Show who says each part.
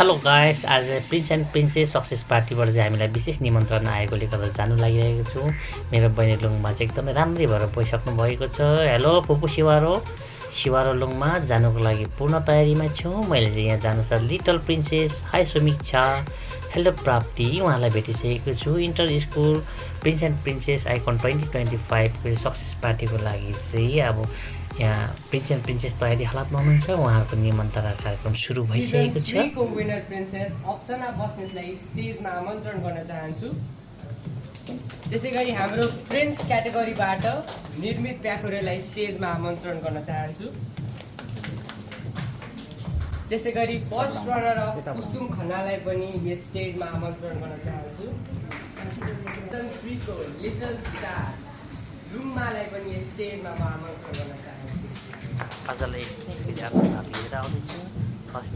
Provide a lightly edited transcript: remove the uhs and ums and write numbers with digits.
Speaker 1: Hello guys, आज prince and princess success पार्टीबाट चाहिँ हामीलाई विशेष निमन्त्रणा आएकोले गर्दा जानु लागिरहेको छु। मेरो बहिनी लुङमा चाहिँ एकदमै राम्रै भएर गइसक्नु भएको छ। हेलो फुपू सिवारो लुङमा जानुको लागि पूर्ण तयारीमा छु। मैले चाहिँ यहाँ जानुसाथ little princess, hi Samiksha, hello Prapti उहाँलाई भेटिसकेको छु। Inter school prince and princess icon 2025 success पार्टीको लागि चाहिँ अब यहाँ प्रिन्स एन्ड प्रिन्सेस तयारी हालतमा हुनुहुन्छ। उहाँहरूको निमन्त्रणा कार्यक्रम सुरु भइसकेको छ।
Speaker 2: को विनर प्रिन्सेस अप्सना बस्नेतलाई स्टेजमा आमन्त्रण गर्न चाहन्छु। त्यसैगरी हाम्रो प्रिन्स क्याटेगोरीबाट निर्मित प्याकुरेलाई स्टेजमा आमन्त्रण गर्न चाहन्छु। त्यसैगरी फर्स्ट रनर अफ कुसुम खन्नालाई पनि यस स्टेजमा आमन्त्रण गर्न चाहन्छु। श्रीको लिटल स्टार लुम्मालाई पनि यस स्टेजमा म आमन्त्रण गर्न चाहन्छु।
Speaker 1: आजलाई एकछिन फेरि आफ्नो साथ लिएर आउँदैछु। फर्स्ट